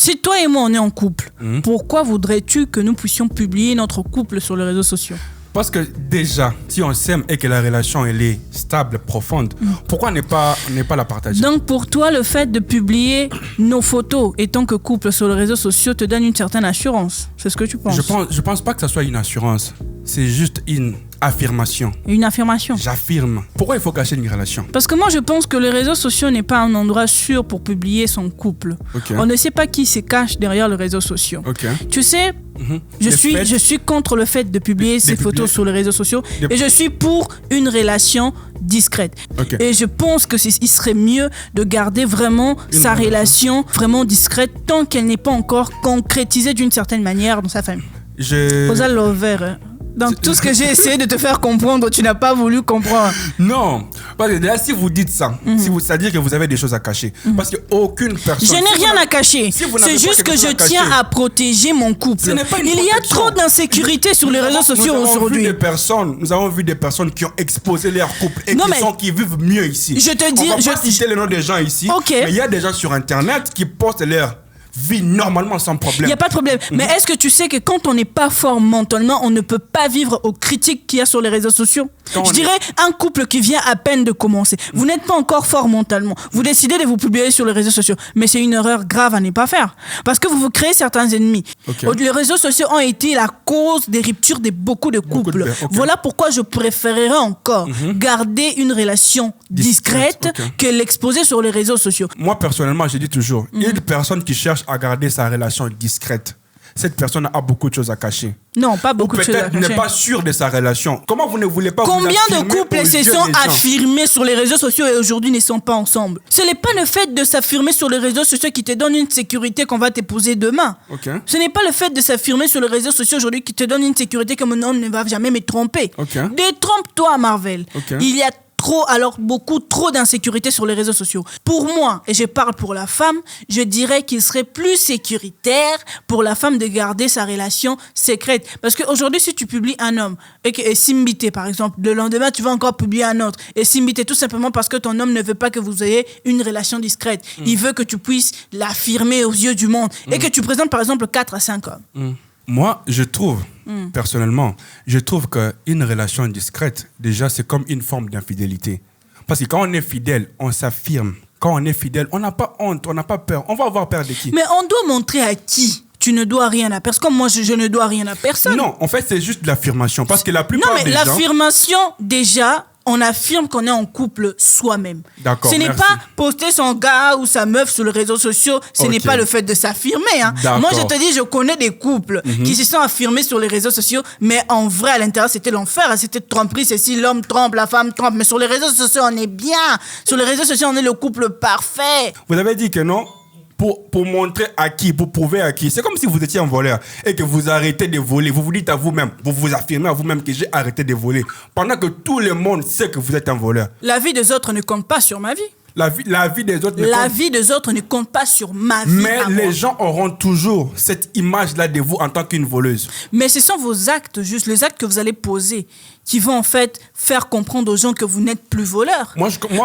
Si toi et moi on est en couple, pourquoi voudrais-tu que nous puissions publier notre couple sur les réseaux sociaux? Parce que déjà, si on s'aime et que la relation elle est stable, profonde, pourquoi ne pas la partager? Donc pour toi, le fait de publier nos photos étant que couple sur les réseaux sociaux te donne une certaine assurance. C'est ce que tu penses? Je pense pas que ça soit une assurance. C'est juste une affirmation. Une affirmation. J'affirme. Pourquoi il faut cacher une relation? Parce que moi, je pense que les réseaux sociaux n'est pas un endroit sûr pour publier son couple. Okay. On ne sait pas qui se cache derrière les réseaux sociaux. Okay. Tu sais, je suis contre le fait de publier ces photos sur les réseaux sociaux et je suis pour une relation discrète. Okay. Et je pense que il serait mieux de garder vraiment sa relation vraiment discrète tant qu'elle n'est pas encore concrétisée d'une certaine manière dans sa famille. Rosa Lover. Dans tout ce que j'ai essayé de te faire comprendre, tu n'as pas voulu comprendre. Non, parce que là, si vous dites ça, c'est-à-dire que vous avez des choses à cacher. Parce qu'aucune personne... Je n'ai rien à cacher. C'est juste que je tiens à protéger mon couple. Il y a trop d'insécurité sur les réseaux sociaux aujourd'hui. Nous avons vu des personnes qui ont exposé leur couple et qui vivent mieux ici. Je te dis... On va pas citer le nom des gens ici, mais il y a des gens sur Internet qui postent leur vie normalement sans problème. Il n'y a pas de problème. Mais est-ce que tu sais que quand on n'est pas fort mentalement, on ne peut pas vivre aux critiques qu'il y a sur les réseaux sociaux? Je dirais un couple qui vient à peine de commencer. Vous n'êtes pas encore fort mentalement. Vous décidez de vous publier sur les réseaux sociaux. Mais c'est une erreur grave à ne pas faire. Parce que vous vous créez certains ennemis. Okay. Les réseaux sociaux ont été la cause des ruptures de beaucoup de couples. Voilà pourquoi je préférerais encore garder une relation discrète que l'exposer sur les réseaux sociaux. Moi, personnellement, je dis toujours, une personne qui cherche à garder sa relation discrète, cette personne a beaucoup de choses à cacher. Non, pas beaucoup de choses à cacher. Peut-être n'est pas sûr de sa relation. Comment vous ne voulez pas Combien de couples se sont affirmés sur les réseaux sociaux et aujourd'hui ne sont pas ensemble? Ce n'est pas le fait de s'affirmer sur les réseaux sociaux qui te donne une sécurité qu'on va t'épouser demain. Ce n'est pas le fait de s'affirmer sur les réseaux sociaux aujourd'hui qui te donne une sécurité que mon homme ne va jamais me tromper. Détrompe-toi, Marvel. Il y a beaucoup trop d'insécurité sur les réseaux sociaux. Pour moi, et je parle pour la femme, je dirais qu'il serait plus sécuritaire pour la femme de garder sa relation secrète. Parce qu'aujourd'hui, si tu publies un homme et Simbité, par exemple, le lendemain, tu vas encore publier un autre et Simbité tout simplement parce que ton homme ne veut pas que vous ayez une relation discrète. Il veut que tu puisses l'affirmer aux yeux du monde et que tu présentes, par exemple, 4 à 5 hommes. Moi, je trouve, personnellement, qu'une relation discrète, déjà, c'est comme une forme d'infidélité. Parce que quand on est fidèle, on s'affirme. Quand on est fidèle, on n'a pas honte, on n'a pas peur. On va avoir peur de qui? Mais on doit montrer à qui tu ne dois rien à personne. Comme moi, je ne dois rien à personne. Non, en fait, c'est juste de l'affirmation. Parce que la plupart des gens... Non, mais l'affirmation, déjà... On affirme qu'on est en couple soi-même. D'accord, ce n'est pas poster son gars ou sa meuf sur les réseaux sociaux. Ce n'est pas le fait de s'affirmer. Moi, je te dis, je connais des couples qui se sont affirmés sur les réseaux sociaux, mais en vrai, à l'intérieur, c'était l'enfer. C'était tromperie. C'est si l'homme trompe, la femme trompe. Mais sur les réseaux sociaux, on est bien. Sur les réseaux sociaux, on est le couple parfait. Vous avez dit que non? Pour montrer à qui, pour prouver à qui. C'est comme si vous étiez un voleur et que vous arrêtez de voler. Vous vous dites à vous-même, vous vous affirmez à vous-même que j'ai arrêté de voler. Pendant que tout le monde sait que vous êtes un voleur. La vie des autres ne compte pas sur ma vie. La vie des autres vie des autres ne compte pas sur ma vie. Mais les gens auront toujours cette image-là de vous en tant qu'une voleuse. Mais ce sont vos actes, juste les actes que vous allez poser, qui vont en fait faire comprendre aux gens que vous n'êtes plus voleur.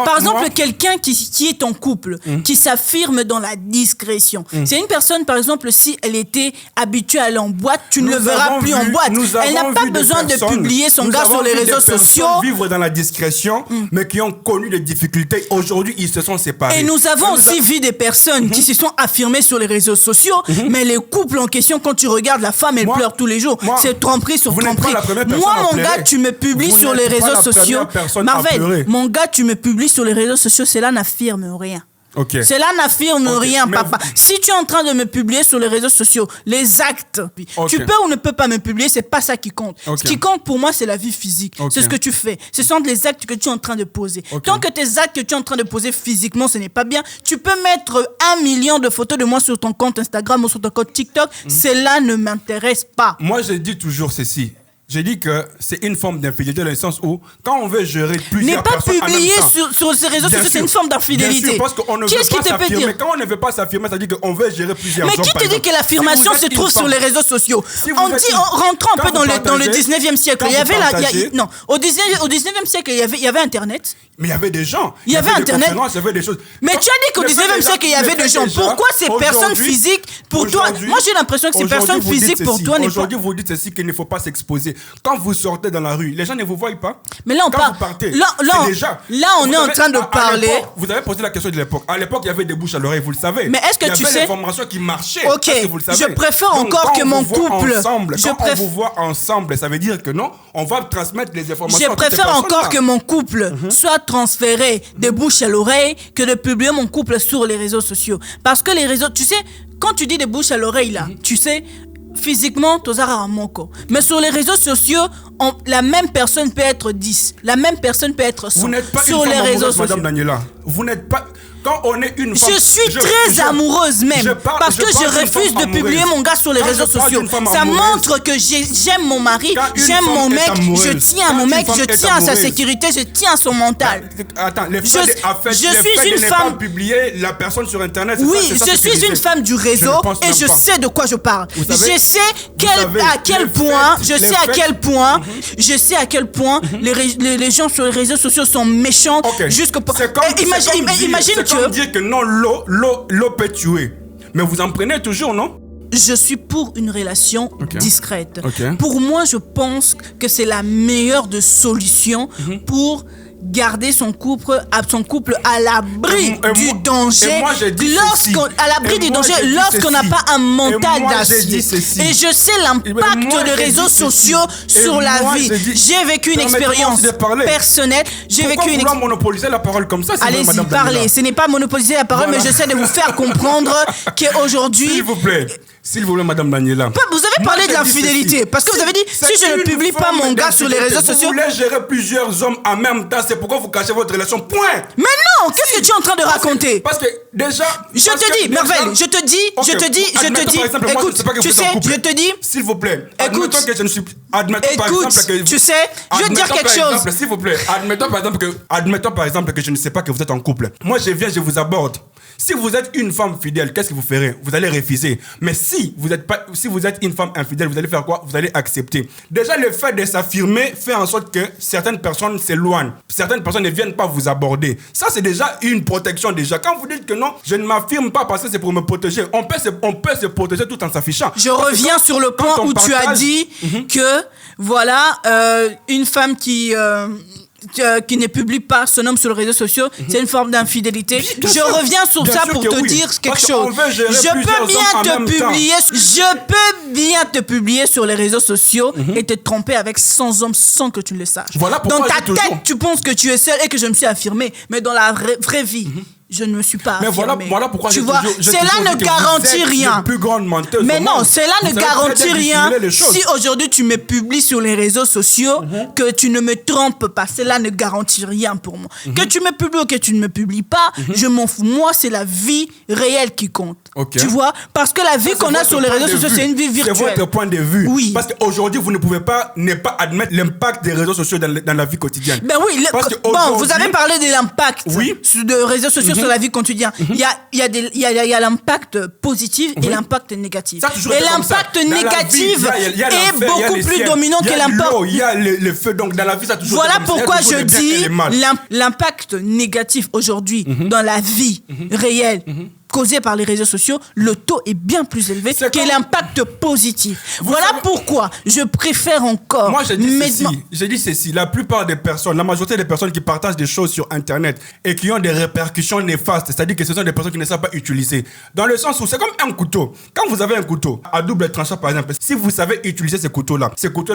Par exemple, quelqu'un qui est en couple, qui s'affirme dans la discrétion. C'est une personne, par exemple, si elle était habituée à aller en boîte, tu ne le verras plus en boîte. Elle n'a pas besoin de publier son gars sur les réseaux sociaux. Vivre dans la discrétion, mais qui ont connu des difficultés. Aujourd'hui, ils se sont séparés. Et nous avons aussi vu des personnes qui se sont affirmées sur les réseaux sociaux, mais les couples en question, quand tu regardes la femme, elle pleure tous les jours. C'est tromperie sur tromperie. Moi, mon gars, tu me publies sur les réseaux sociaux. Marvel, mon gars, tu me publies sur les réseaux sociaux, cela n'affirme rien. Cela n'affirme rien, papa. Si tu es en train de me publier sur les réseaux sociaux, les actes, tu peux ou ne peux pas me publier, c'est pas ça qui compte. Ce qui compte pour moi, c'est la vie physique. C'est ce que tu fais. Ce sont les actes que tu es en train de poser. Tant que tes actes que tu es en train de poser physiquement, ce n'est pas bien, tu peux mettre 1 million de photos de moi sur ton compte Instagram ou sur ton compte TikTok. Cela ne m'intéresse pas. Moi, je dis toujours ceci. J'ai dit que c'est une forme d'infidélité dans le sens où, quand on veut gérer plusieurs personnes en même temps... N'est pas publié sur ces réseaux sociaux, c'est une forme d'infidélité. Bien sûr, parce qu'on ne veut pas s'affirmer. Quand on ne veut pas s'affirmer, ça veut dire qu'on veut gérer plusieurs hommes. Mais qui te dit que l'affirmation se trouve sur les réseaux sociaux? On dit, en rentrant un peu dans le 19e siècle, il y avait non, au 19e siècle, il y avait Internet. Mais il y avait des gens. Il y avait Internet. Il y avait des choses. Mais tu as dit qu'au 19e siècle, il y avait des gens. Pourquoi ces personnes physiques, pour toi... Moi, j'ai l'impression que ces personnes physiques, pour toi, n'est pas... Aujourd'hui, vous dites ceci, qu'il ne faut pas s'exposer. Quand vous sortez dans la rue, les gens ne vous voient pas. Mais là, on parle... Là, on est en train de parler... Vous avez posé la question de l'époque. À l'époque, il y avait des bouches à l'oreille, vous le savez. Mais est-ce que tu sais... Il y avait l'information qui marchait. Ok, je préfère encore que mon couple... Quand on vous voit ensemble, ça veut dire que non, on va transmettre les informations. Je préfère encore que mon couple soit transféré de bouche à l'oreille que de publier mon couple sur les réseaux sociaux. Parce que les réseaux, tu sais, quand tu dis de bouche à l'oreille là, tu sais, physiquement, tozara moko. Mais sur les réseaux sociaux, la même personne peut être 10. La même personne peut être 100. Vous n'êtes pas sur une les femme réseaux amoureuse, sociaux. Madame Daniela. Vous n'êtes pas... Quand on est une femme... Je suis très amoureuse même. Parce que je refuse de publier mon gars sur les réseaux sociaux. Ça montre que j'aime mon mari, j'aime mon mec, je tiens à mon mec, je tiens à sa sécurité, je tiens à son mental. Attends, je suis une femme... publier la personne sur Internet. Oui, je suis une femme du réseau et je sais de quoi je parle. Je sais à quel point les gens sur les réseaux sociaux sont méchants jusqu'au point. Imagine que... C'est comme dire que non, l'eau peut tuer. Mais vous en prenez toujours, non? Je suis pour une relation discrète. Pour moi, je pense que c'est la meilleure des solutions pour garder son couple à l'abri du danger lorsqu'on n'a pas un mental d'acier. Et je sais l'impact des réseaux sociaux sur la vie. J'ai vécu une expérience personnelle. Pourquoi vouloir monopoliser la parole comme ça? Allez-y, parlez. Ce n'est pas monopoliser la parole, mais j'essaie de vous faire comprendre qu'aujourd'hui... S'il vous plaît, Madame Daniela. Vous avez parlé de l'infidélité. Parce que vous avez dit, si je ne publie pas mon gars sur les réseaux sociaux... Vous voulez gérer plusieurs hommes en même temps, c'est pourquoi vous cachez votre relation. Point. Mais non, qu'est-ce que tu es en train de raconter? Parce que déjà... Je te dis, Merveille, je te dis... Écoute, tu sais, je te dis... S'il vous plaît, écoute, que je ne suis... Admettons par exemple que... Tu sais, je veux dire quelque chose. S'il vous plaît, admettons par exemple que je ne sais pas que vous êtes en couple. Moi, je viens, je vous aborde. Si vous êtes une femme fidèle, qu'est-ce que vous ferez? Vous allez refuser. Mais si vous êtes une femme infidèle, vous allez faire quoi? Vous allez accepter. Déjà, le fait de s'affirmer fait en sorte que certaines personnes s'éloignent. Certaines personnes ne viennent pas vous aborder. Ça, c'est déjà une protection déjà. Quand vous dites que non, je ne m'affirme pas parce que c'est pour me protéger, on peut se protéger tout en s'affichant. Je reviens sur le point où tu as dit que, voilà, une femme qui ne publie pas son homme sur les réseaux sociaux, c'est une forme d'infidélité. Je reviens sur ça pour te dire quelque chose. Je peux bien te publier sur les réseaux sociaux et te tromper avec 100 hommes sans que tu le saches. Voilà dans ta tête, tu penses que tu es seul et que je me suis affirmé, mais dans la vraie vie, je ne me suis pas affirmé. Mais voilà pourquoi tu vois, cela ne garantit rien. Mais non, cela ne garantit rien. Si aujourd'hui tu me publies sur les réseaux sociaux, que tu ne me trompes pas, cela ne garantit rien pour moi. Que tu me publies ou que tu ne me publies pas, je m'en fous. Moi, c'est la vie réelle qui compte. Tu vois, parce que la vie qu'on a sur les réseaux sociaux, c'est une vie virtuelle. C'est votre point de vue. Oui. Parce qu'aujourd'hui, vous ne pouvez pas ne pas admettre l'impact des réseaux sociaux dans la vie quotidienne. Ben oui, vous avez parlé de l'impact des réseaux sociaux sur la vie quotidienne. Il y a l'impact positif et l'impact négatif. Et l'impact négatif est beaucoup plus dominant que l'impact. Il y a le feu, donc dans la vie, ça toujours. Voilà pourquoi je dis l'impact négatif aujourd'hui dans la vie réelle causé par les réseaux sociaux, le taux est bien plus élevé que l'impact positif. Voilà pourquoi je préfère encore... Moi, j'ai dit ceci. La plupart des personnes, la majorité des personnes qui partagent des choses sur Internet et qui ont des répercussions néfastes, c'est-à-dire que ce sont des personnes qui ne savent pas utiliser. Dans le sens où c'est comme un couteau. Quand vous avez un couteau à double tranchant, par exemple, si vous savez utiliser ce couteau-là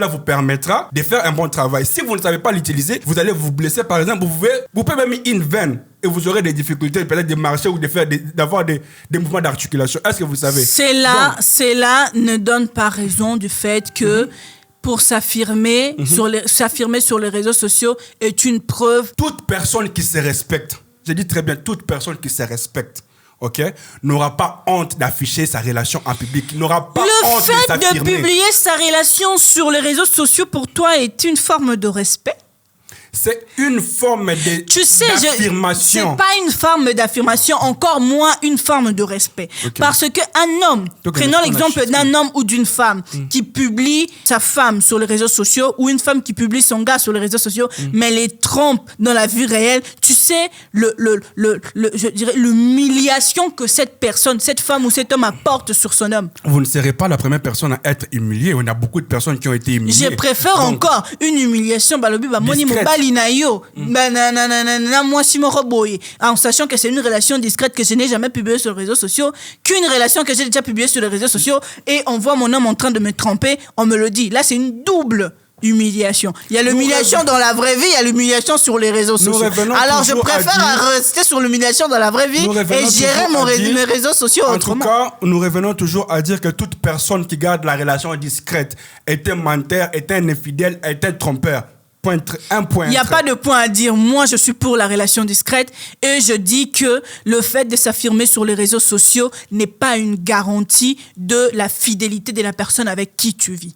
vous permettra de faire un bon travail. Si vous ne savez pas l'utiliser, vous allez vous blesser, par exemple. Vous pouvez même une veine et vous aurez des difficultés peut-être de marcher ou d'avoir des mouvements d'articulation. Est-ce que vous savez? Cela ne donne pas raison du fait que pour s'affirmer sur les réseaux sociaux est une preuve. Toute personne qui se respecte, je dis très bien, toute personne qui se respecte, ok, n'aura pas honte d'afficher sa relation en public, n'aura pas honte de s'affirmer. Le fait de publier sa relation sur les réseaux sociaux pour toi est une forme de respect? C'est une forme d'affirmation. C'est pas une forme d'affirmation, encore moins une forme de respect. Okay. Parce qu'un homme, prenons l'exemple d'un homme ou d'une femme qui publie sa femme sur les réseaux sociaux ou une femme qui publie son gars sur les réseaux sociaux, mais les trompe dans la vie réelle, tu sais, je dirais, l'humiliation que cette personne, cette femme ou cet homme apporte sur son homme. Vous ne serez pas la première personne à être humiliée. On a beaucoup de personnes qui ont été humiliées. Je préfère encore une humiliation, en sachant que c'est une relation discrète que je n'ai jamais publiée sur les réseaux sociaux, qu'une relation que j'ai déjà publiée sur les réseaux sociaux, et on voit mon homme en train de me tromper, on me le dit. Là, c'est une double humiliation. Il y a l'humiliation dans la vraie vie, il y a l'humiliation sur les réseaux sociaux. Alors, je préfère rester sur l'humiliation dans la vraie vie et gérer mes réseaux sociaux autrement. En tout cas, nous revenons toujours à dire que toute personne qui garde la relation discrète est un menteur, est un infidèle, est un trompeur. Il n'y a pas de point à dire. Moi, je suis pour la relation discrète et je dis que le fait de s'affirmer sur les réseaux sociaux n'est pas une garantie de la fidélité de la personne avec qui tu vis.